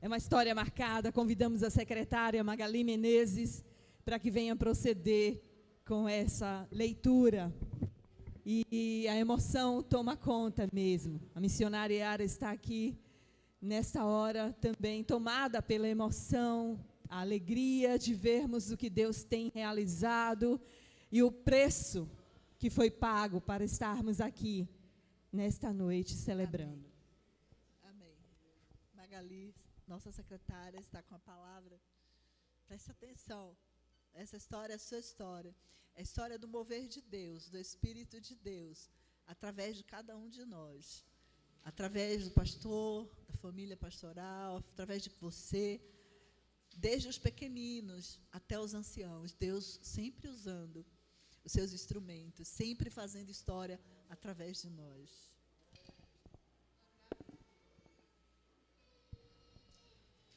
É uma história marcada. Convidamos a secretária Magali Menezes para que venha proceder com essa leitura. E a emoção toma conta mesmo. A missionária Yara está aqui nesta hora também tomada pela emoção, a alegria de vermos o que Deus tem realizado e o preço que foi pago para estarmos aqui nesta noite celebrando. Amém. Magali, nossa secretária, está com a palavra. Preste atenção. Essa história é a sua história. É a história do mover de Deus, do Espírito de Deus, através de cada um de nós. Através do pastor, da família pastoral, através de você, desde os pequeninos até os anciãos. Deus sempre usando os seus instrumentos, sempre fazendo história através de nós.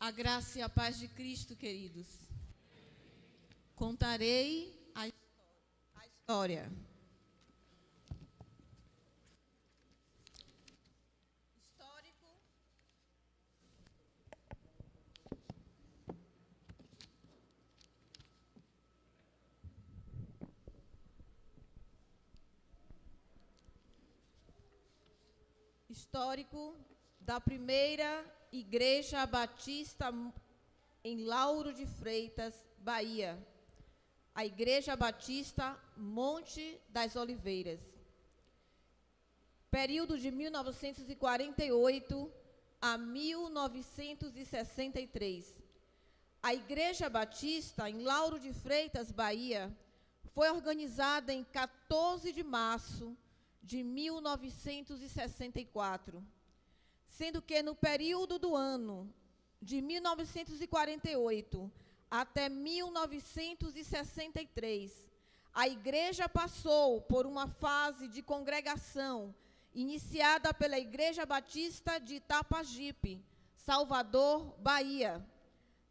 A graça e a paz de Cristo, queridos. Contarei a história. Histórico da primeira Igreja Batista em Lauro de Freitas, Bahia. A Igreja Batista Monte das Oliveiras. Período de 1948 a 1963. A Igreja Batista em Lauro de Freitas, Bahia, foi organizada em 14 de março de 1964, sendo que no período do ano de 1948 até 1963, a igreja passou por uma fase de congregação iniciada pela Igreja Batista de Itapajipe, Salvador, Bahia.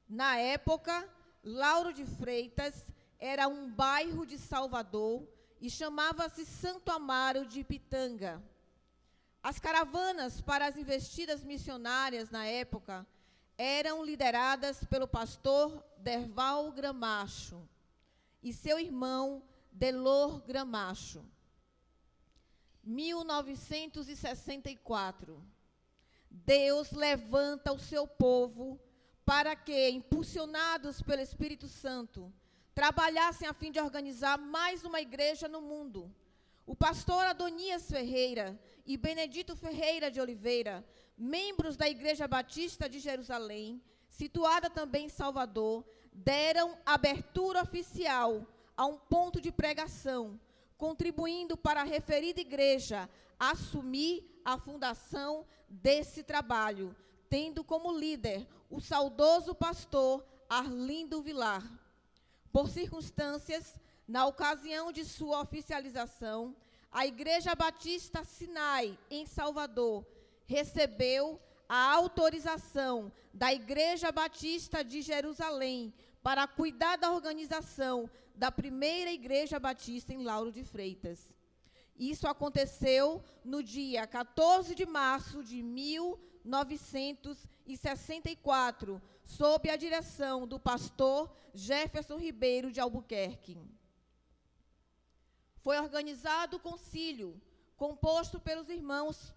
Na época, Lauro de Freitas era um bairro de Salvador e chamava-se Santo Amaro de Pitanga. As caravanas para as investidas missionárias na época eram lideradas pelo pastor Derval Gramacho e seu irmão Delor Gramacho. 1964. Deus levanta o seu povo para que, impulsionados pelo Espírito Santo, trabalhassem a fim de organizar mais uma igreja no mundo. O pastor Adonias Ferreira e Benedito Ferreira de Oliveira, membros da Igreja Batista de Jerusalém, situada também em Salvador, deram abertura oficial a um ponto de pregação, contribuindo para a referida igreja assumir a fundação desse trabalho, tendo como líder o saudoso pastor Arlindo Vilar. Por circunstâncias, na ocasião de sua oficialização, a Igreja Batista Sinai, em Salvador, recebeu a autorização da Igreja Batista de Jerusalém para cuidar da organização da primeira Igreja Batista em Lauro de Freitas. Isso aconteceu no dia 14 de março de 1964, sob a direção do pastor Jefferson Ribeiro de Albuquerque. Foi organizado o concílio, composto pelos irmãos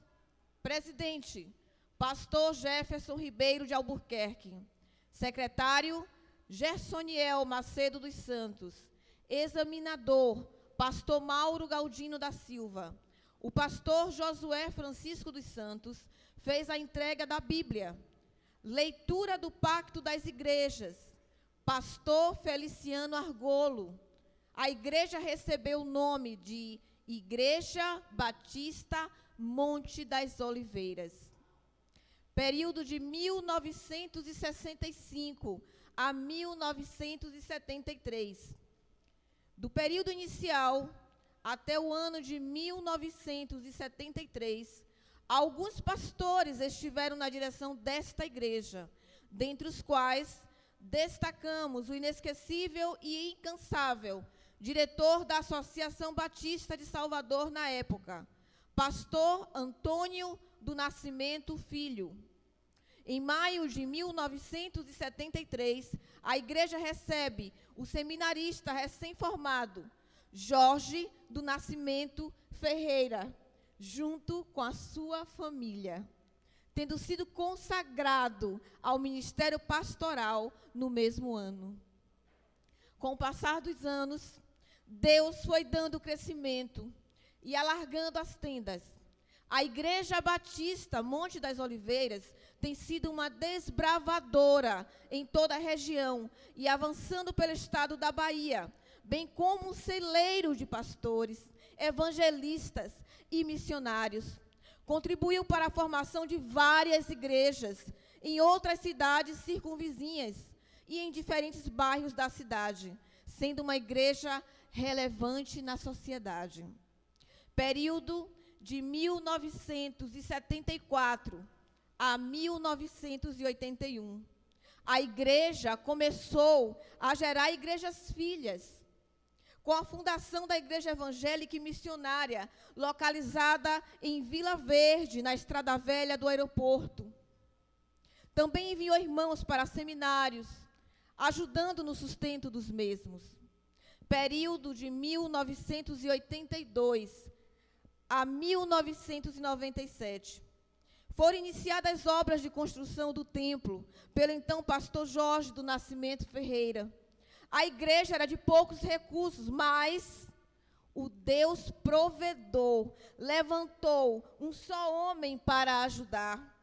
presidente, pastor Jefferson Ribeiro de Albuquerque, secretário Gersoniel Macedo dos Santos, examinador, pastor Mauro Galdino da Silva. O pastor Josué Francisco dos Santos fez a entrega da Bíblia. Leitura do Pacto das Igrejas, pastor Feliciano Argolo. A igreja recebeu o nome de Igreja Batista Monte das Oliveiras. Período de 1965 a 1973. Do período inicial até o ano de 1973, alguns pastores estiveram na direção desta igreja, dentre os quais destacamos o inesquecível e incansável diretor da Associação Batista de Salvador na época, pastor Antônio do Nascimento Filho. Em maio de 1973, a igreja recebe o seminarista recém-formado, Jorge do Nascimento Ferreira, junto com a sua família, tendo sido consagrado ao ministério pastoral no mesmo ano. Com o passar dos anos, Deus foi dando crescimento e alargando as tendas. A Igreja Batista Monte das Oliveiras tem sido uma desbravadora em toda a região e avançando pelo estado da Bahia, bem como um celeiro de pastores, evangelistas e missionários. Contribuiu para a formação de várias igrejas em outras cidades circunvizinhas e em diferentes bairros da cidade, sendo uma igreja relevante na sociedade. Período de 1974 a 1981. A igreja começou a gerar igrejas filhas, com a fundação da Igreja Evangélica e Missionária, localizada em Vila Verde, na Estrada Velha do aeroporto. Também enviou irmãos para seminários, ajudando no sustento dos mesmos. Período de 1982 a 1997. Foram iniciadas obras de construção do templo pelo então pastor Jorge do Nascimento Ferreira. A igreja era de poucos recursos, mas o Deus provedor levantou um só homem para ajudar.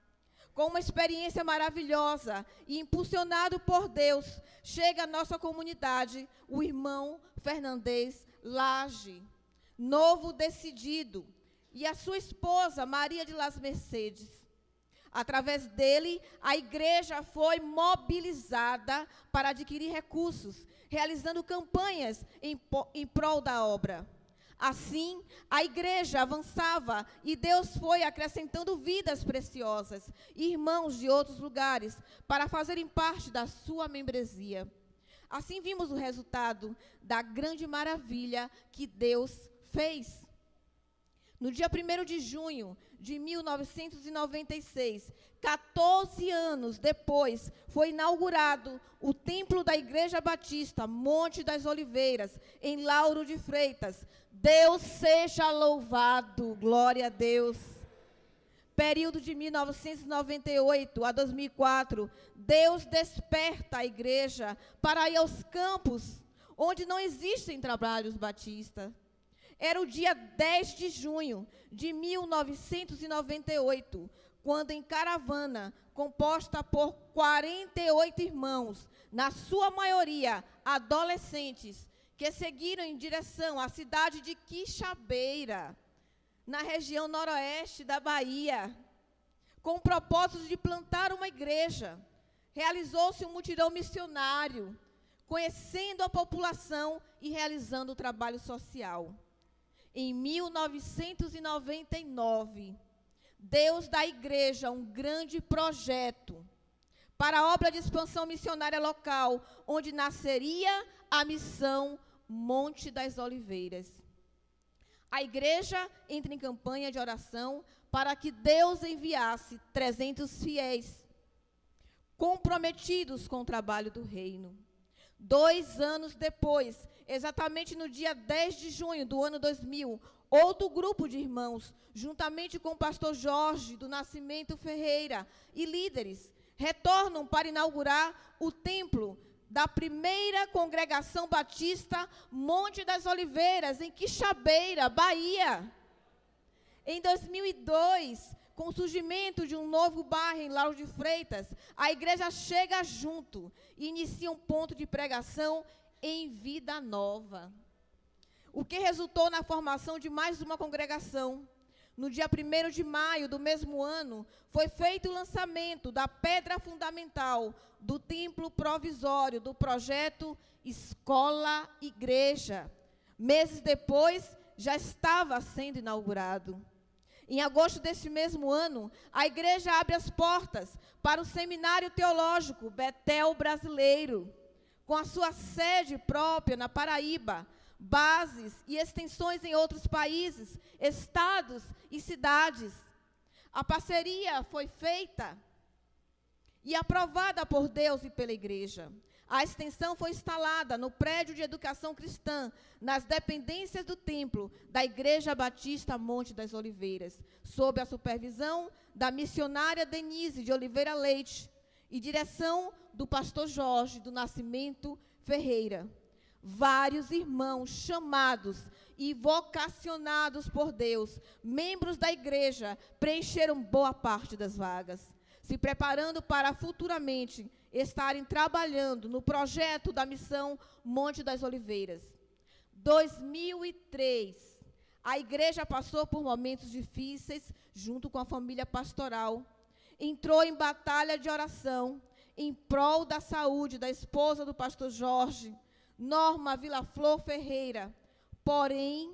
Com uma experiência maravilhosa e impulsionado por Deus, chega à nossa comunidade o irmão Fernandes Lage, novo decidido, e a sua esposa Maria de las Mercedes. Através dele, a igreja foi mobilizada para adquirir recursos, realizando campanhas em prol da obra. Assim, a igreja avançava e Deus foi acrescentando vidas preciosas, irmãos de outros lugares, para fazerem parte da sua membresia. Assim vimos o resultado da grande maravilha que Deus fez. No dia 1º de junho de 1996, 14 anos depois, foi inaugurado o templo da Igreja Batista Monte das Oliveiras, em Lauro de Freitas. Deus seja louvado, glória a Deus. Período de 1998 a 2004, Deus desperta a igreja para ir aos campos, onde não existem trabalhos batistas. Era o dia 10 de junho de 1998, quando em caravana, composta por 48 irmãos, na sua maioria adolescentes, que seguiram em direção à cidade de Quixabeira, na região noroeste da Bahia, com o propósito de plantar uma igreja. Realizou-se um mutirão missionário, conhecendo a população e realizando o trabalho social. Em 1999, Deus dá à igreja um grande projeto para a obra de expansão missionária local, onde nasceria a missão Monte das Oliveiras. A igreja entra em campanha de oração para que Deus enviasse 300 fiéis comprometidos com o trabalho do reino. 2 anos depois, exatamente no dia 10 de junho do ano 2000, outro grupo de irmãos, juntamente com o pastor Jorge do Nascimento Ferreira e líderes, retornam para inaugurar o templo da primeira congregação batista Monte das Oliveiras, em Quixabeira, Bahia. Em 2002, com o surgimento de um novo bairro em Lauro de Freitas, a igreja chega junto e inicia um ponto de pregação em Vida Nova, o que resultou na formação de mais uma congregação. No dia 1º de maio do mesmo ano, foi feito o lançamento da pedra fundamental do templo provisório do projeto Escola Igreja. Meses depois, já estava sendo inaugurado. Em agosto deste mesmo ano, a igreja abre as portas para o Seminário Teológico Betel Brasileiro, com a sua sede própria na Paraíba, bases e extensões em outros países, estados e cidades. A parceria foi feita e aprovada por Deus e pela igreja. A extensão foi instalada no prédio de educação cristã, nas dependências do templo da Igreja Batista Monte das Oliveiras, sob a supervisão da missionária Denise de Oliveira Leite e direção do pastor Jorge do Nascimento Ferreira. Vários irmãos chamados e vocacionados por Deus, membros da igreja, preencheram boa parte das vagas, se preparando para futuramente estarem trabalhando no projeto da missão Monte das Oliveiras. 2003, a igreja passou por momentos difíceis junto com a família pastoral. Entrou em batalha de oração em prol da saúde da esposa do pastor Jorge, Norma Vilaflor Ferreira. Porém,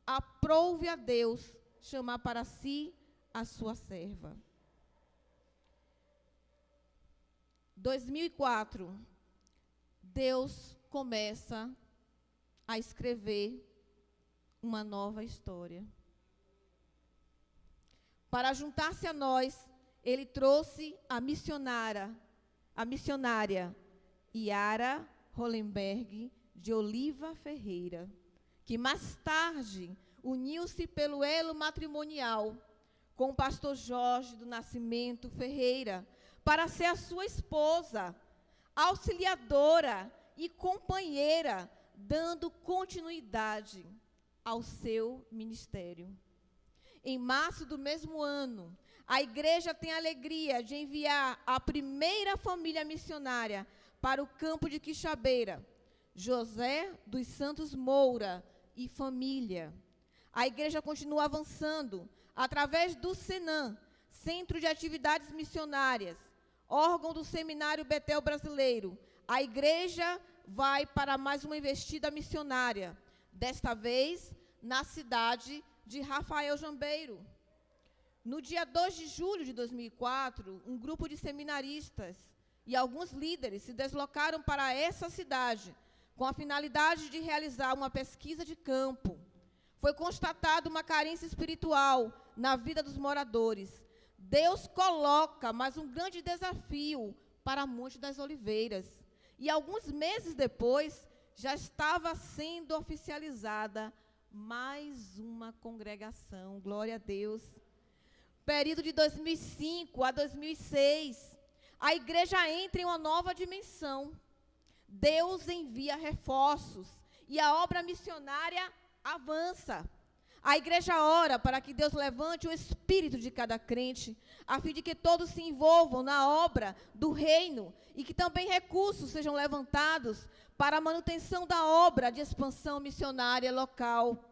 aprouve a Deus chamar para si a sua serva. 2004, Deus começa a escrever uma nova história. Para juntar-se a nós, ele trouxe a missionária Yara Hollenberg de Oliva Ferreira, que mais tarde uniu-se pelo elo matrimonial com o pastor Jorge do Nascimento Ferreira, para ser a sua esposa, auxiliadora e companheira, dando continuidade ao seu ministério. Em março do mesmo ano, a igreja tem a alegria de enviar a primeira família missionária para o campo de Quixabeira, José dos Santos Moura e família. A igreja continua avançando através do Senan, Centro de Atividades Missionárias, órgão do Seminário Betel Brasileiro. A igreja vai para mais uma investida missionária, desta vez na cidade de Rafael Jambeiro. No dia 2 de julho de 2004, um grupo de seminaristas e alguns líderes se deslocaram para essa cidade, com a finalidade de realizar uma pesquisa de campo. Foi constatada uma carência espiritual na vida dos moradores. Deus coloca mais um grande desafio para Monte das Oliveiras. E alguns meses depois, já estava sendo oficializada mais uma congregação. Glória a Deus. Período de 2005 a 2006, a igreja entra em uma nova dimensão. Deus envia reforços e a obra missionária avança. A igreja ora para que Deus levante o espírito de cada crente, a fim de que todos se envolvam na obra do reino e que também recursos sejam levantados para a manutenção da obra de expansão missionária local.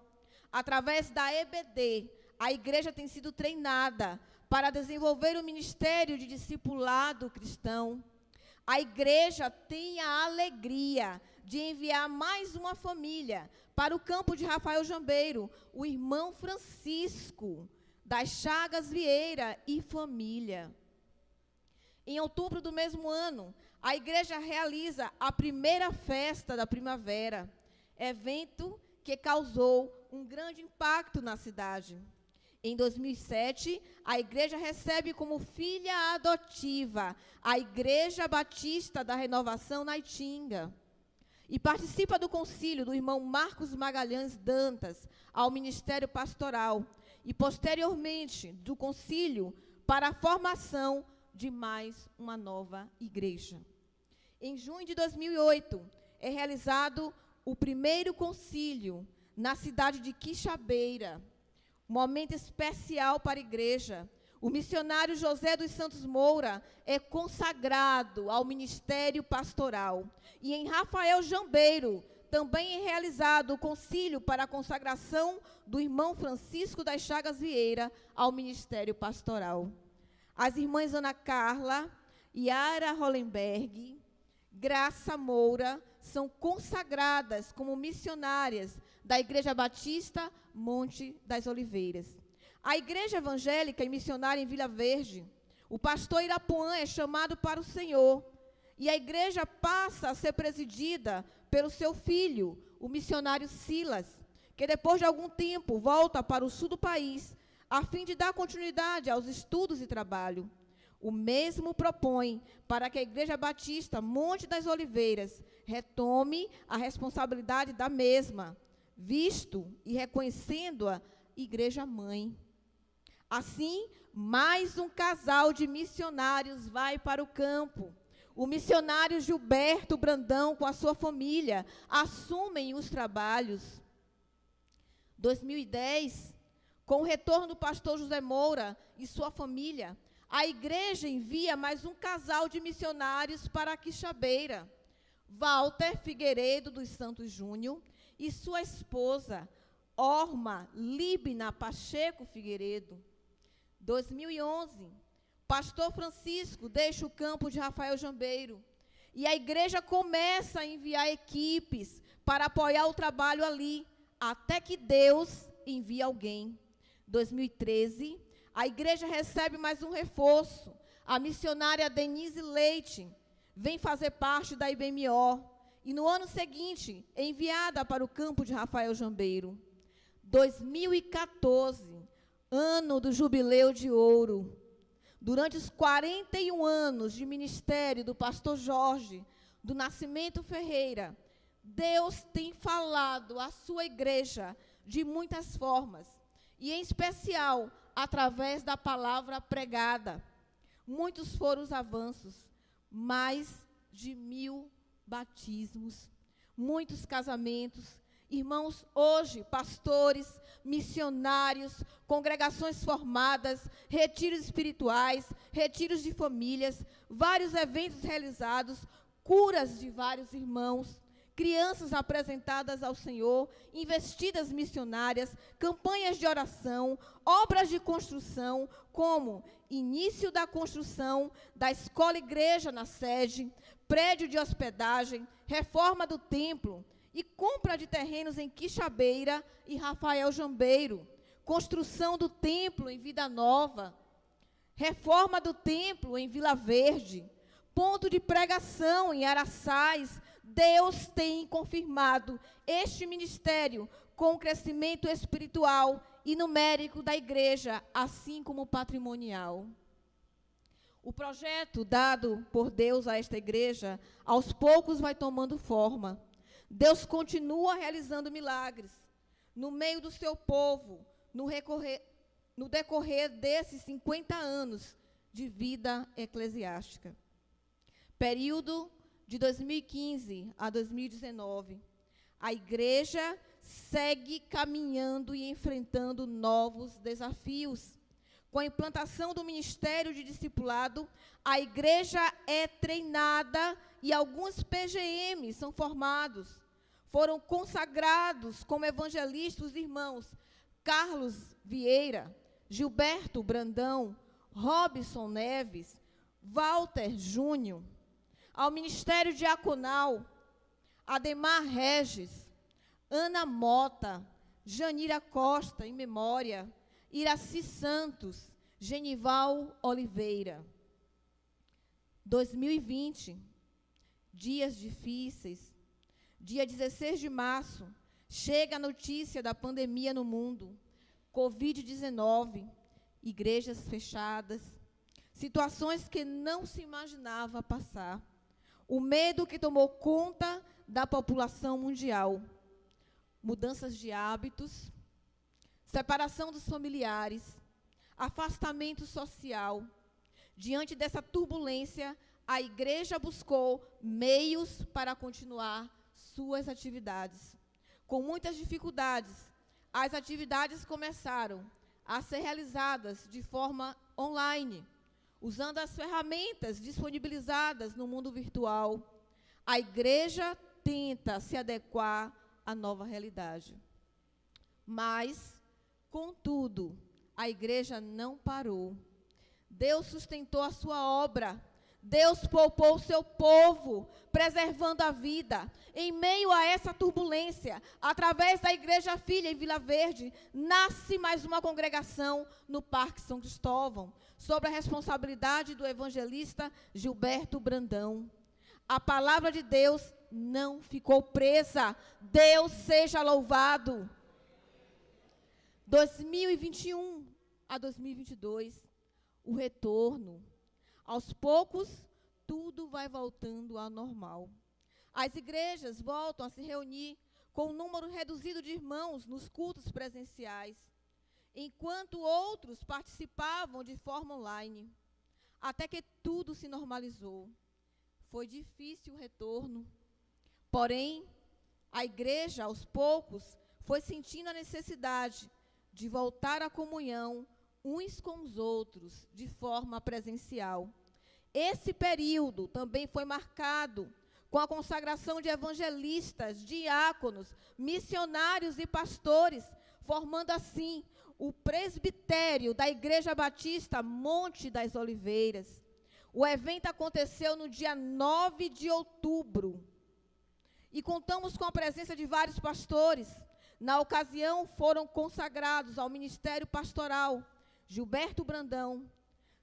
Através da EBD, a igreja tem sido treinada para desenvolver o ministério de discipulado cristão. A igreja tem a alegria de enviar mais uma família para o campo de Rafael Jambeiro, o irmão Francisco, das Chagas Vieira e família. Em outubro do mesmo ano, a igreja realiza a primeira festa da primavera, evento que causou um grande impacto na cidade. Em 2007, a igreja recebe como filha adotiva a Igreja Batista da Renovação na Itinga e participa do concílio do irmão Marcos Magalhães Dantas ao ministério pastoral e, posteriormente, do concílio para a formação de mais uma nova igreja. Em junho de 2008, é realizado o primeiro concílio na cidade de Quixabeira, momento especial para a igreja. O missionário José dos Santos Moura é consagrado ao ministério pastoral. E em Rafael Jambeiro também é realizado o concílio para a consagração do irmão Francisco das Chagas Vieira ao ministério pastoral. As irmãs Ana Carla, Yara Hollenberg, Graça Moura são consagradas como missionárias da Igreja Batista Monte das Oliveiras. A igreja evangélica e missionária em Vila Verde, o pastor Irapuã é chamado para o Senhor, e a igreja passa a ser presidida pelo seu filho, o missionário Silas, que depois de algum tempo volta para o sul do país, a fim de dar continuidade aos estudos e trabalho. O mesmo propõe para que a Igreja Batista Monte das Oliveiras retome a responsabilidade da mesma, visto e reconhecendo-a Igreja Mãe. Assim, mais um casal de missionários vai para o campo. O missionário Gilberto Brandão, com a sua família, assumem os trabalhos. 2010, com o retorno do pastor José Moura e sua família, a igreja envia mais um casal de missionários para a Quixabeira. Walter Figueiredo dos Santos Júnior e sua esposa, Orma Líbina Pacheco Figueiredo. 2011, pastor Francisco deixa o campo de Rafael Jambeiro e a igreja começa a enviar equipes para apoiar o trabalho ali, até que Deus envia alguém. 2013, a igreja recebe mais um reforço. A missionária Denise Leite vem fazer parte da IBMO e no ano seguinte é enviada para o campo de Rafael Jambeiro. 2014, ano do Jubileu de Ouro. Durante os 41 anos de ministério do pastor Jorge do Nascimento Ferreira, Deus tem falado à sua igreja de muitas formas, e em especial através da palavra pregada. Muitos foram os avanços, mais de 1000 batismos, muitos casamentos. Irmãos, hoje, pastores, missionários, congregações formadas, retiros espirituais, retiros de famílias, vários eventos realizados, curas de vários irmãos, crianças apresentadas ao Senhor, investidas missionárias, campanhas de oração, obras de construção, como início da construção da escola-igreja na sede, prédio de hospedagem, reforma do templo e compra de terrenos em Quixabeira e Rafael Jambeiro, construção do templo em Vida Nova, reforma do templo em Vila Verde, ponto de pregação em Araçás. Deus tem confirmado este ministério com o crescimento espiritual e numérico da igreja, assim como patrimonial. O projeto dado por Deus a esta igreja, aos poucos vai tomando forma. Deus continua realizando milagres no meio do seu povo, no decorrer desses 50 anos de vida eclesiástica. Período de 2015 a 2019, a igreja segue caminhando e enfrentando novos desafios. Com a implantação do ministério de discipulado, a igreja é treinada e alguns PGMs são formados. Foram consagrados como evangelistas os irmãos Carlos Vieira, Gilberto Brandão, Robson Neves, Walter Júnior. Ao ministério diaconal, Ademar Regis, Ana Mota, Janira Costa, em memória, Iraci Santos, Genival Oliveira. 2020, dias difíceis. Dia 16 de março, chega a notícia da pandemia no mundo, Covid-19, igrejas fechadas, situações que não se imaginava passar, o medo que tomou conta da população mundial, mudanças de hábitos, separação dos familiares, afastamento social. Diante dessa turbulência, a igreja buscou meios para continuar suas atividades. Com muitas dificuldades, as atividades começaram a ser realizadas de forma online, usando as ferramentas disponibilizadas no mundo virtual. A igreja tenta se adequar à nova realidade. Mas, contudo, a igreja não parou. Deus sustentou a sua obra. Deus poupou o seu povo, preservando a vida. Em meio a essa turbulência, através da Igreja Filha em Vila Verde, nasce mais uma congregação no Parque São Cristóvão, sob a responsabilidade do evangelista Gilberto Brandão. A palavra de Deus não ficou presa. Deus seja louvado. 2021 a 2022, o retorno. Aos poucos, tudo vai voltando ao normal. As igrejas voltam a se reunir com um número reduzido de irmãos nos cultos presenciais, enquanto outros participavam de forma online, até que tudo se normalizou. Foi difícil o retorno, porém, a igreja, aos poucos, foi sentindo a necessidade de voltar à comunhão uns com os outros, de forma presencial. Esse período também foi marcado com a consagração de evangelistas, diáconos, missionários e pastores, formando assim o presbitério da Igreja Batista Monte das Oliveiras. O evento aconteceu no dia 9 de outubro e contamos com a presença de vários pastores. Na ocasião, foram consagrados ao ministério pastoral Gilberto Brandão,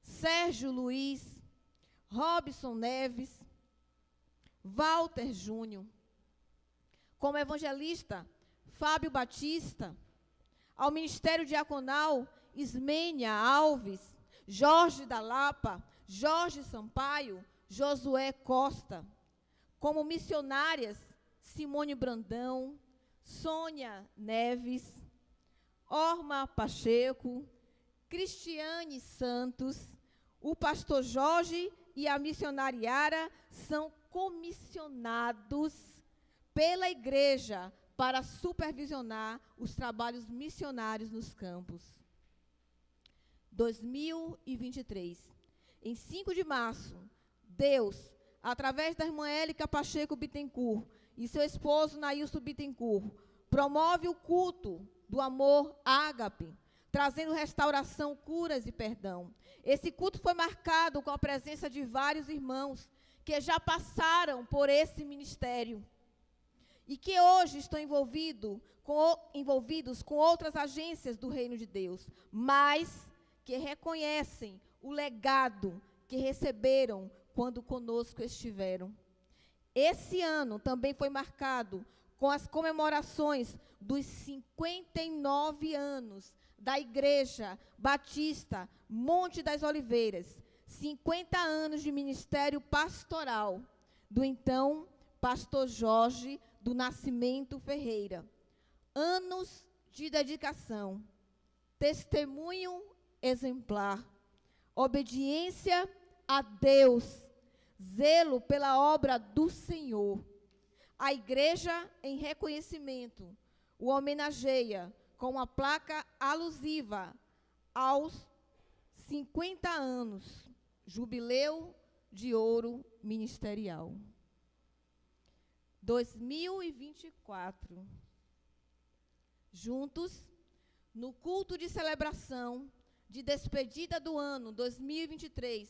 Sérgio Luiz, Robson Neves, Walter Júnior. Como evangelista, Fábio Batista. Ao ministério diaconal, Ismênia Alves, Jorge da Lapa, Jorge Sampaio, Josué Costa. Como missionárias, Simone Brandão, Sônia Neves, Orma Pacheco, Cristiane Santos, o pastor Jorge e a missionária Yara são comissionados pela igreja para supervisionar os trabalhos missionários nos campos. 2023. Em 5 de março, Deus, através da irmã Élica Pacheco Bittencourt e seu esposo Nailson Bittencourt, promove o culto do amor ágape, trazendo restauração, curas e perdão. Esse culto foi marcado com a presença de vários irmãos que já passaram por esse ministério e que hoje estão envolvidos com outras agências do Reino de Deus, mas que reconhecem o legado que receberam quando conosco estiveram. Esse ano também foi marcado com as comemorações dos 59 anos da Igreja Batista Monte das Oliveiras, 50 anos de ministério pastoral do então pastor Jorge do Nascimento Ferreira. Anos de dedicação, testemunho exemplar, obediência a Deus, zelo pela obra do Senhor. A igreja, em reconhecimento, o homenageia com uma placa alusiva aos 50 anos, Jubileu de Ouro Ministerial. 2024. Juntos, no culto de celebração de despedida do ano 2023,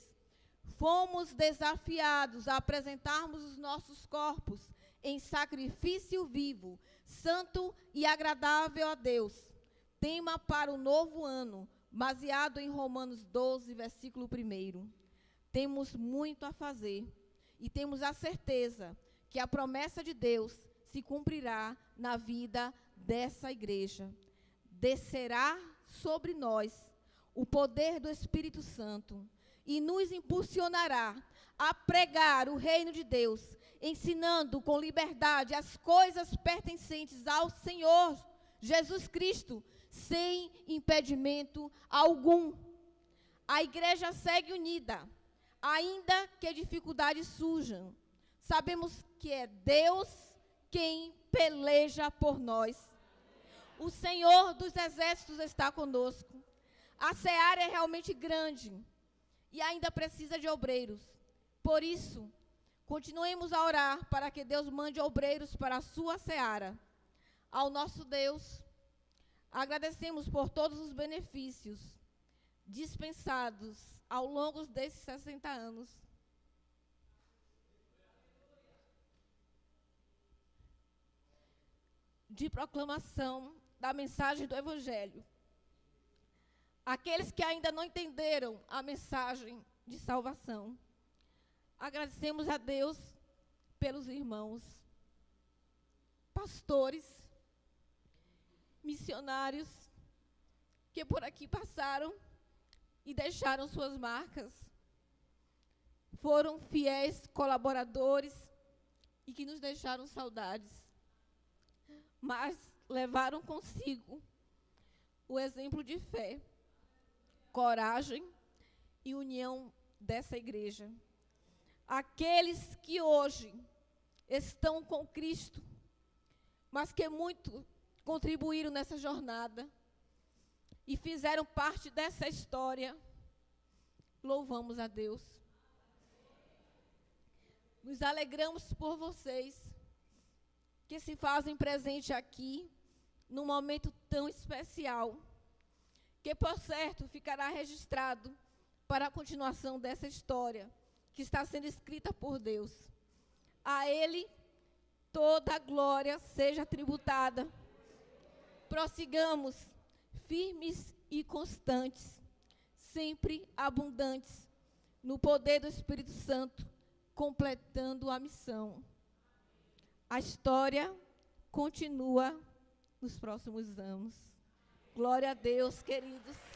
fomos desafiados a apresentarmos os nossos corpos em sacrifício vivo, santo e agradável a Deus. Tema para o novo ano, baseado em Romanos 12, versículo 1. Temos muito a fazer e temos a certeza que a promessa de Deus se cumprirá na vida dessa igreja. Descerá sobre nós o poder do Espírito Santo e nos impulsionará a pregar o reino de Deus, ensinando com liberdade as coisas pertencentes ao Senhor Jesus Cristo, sem impedimento algum. A igreja segue unida, ainda que dificuldades surjam. Sabemos que é Deus quem peleja por nós. O Senhor dos Exércitos está conosco. A seara é realmente grande e ainda precisa de obreiros. Por isso, continuemos a orar para que Deus mande obreiros para a sua seara. Ao nosso Deus, agradecemos por todos os benefícios dispensados ao longo desses 60 anos. De proclamação da mensagem do Evangelho. Aqueles que ainda não entenderam a mensagem de salvação, agradecemos a Deus pelos irmãos, pastores, missionários, que por aqui passaram e deixaram suas marcas. foram fiéis colaboradores e que nos deixaram saudades, mas levaram consigo o exemplo de fé, coragem e união dessa igreja. Aqueles que hoje estão com Cristo, mas que muito contribuíram nessa jornada e fizeram parte dessa história, louvamos a Deus. Nos alegramos por vocês que se fazem presente aqui num momento tão especial, que por certo ficará registrado para a continuação dessa história que está sendo escrita por Deus. A Ele toda a glória seja tributada. Prossigamos firmes e constantes, sempre abundantes, no poder do Espírito Santo, completando a missão. A história continua nos próximos anos. Glória a Deus, queridos.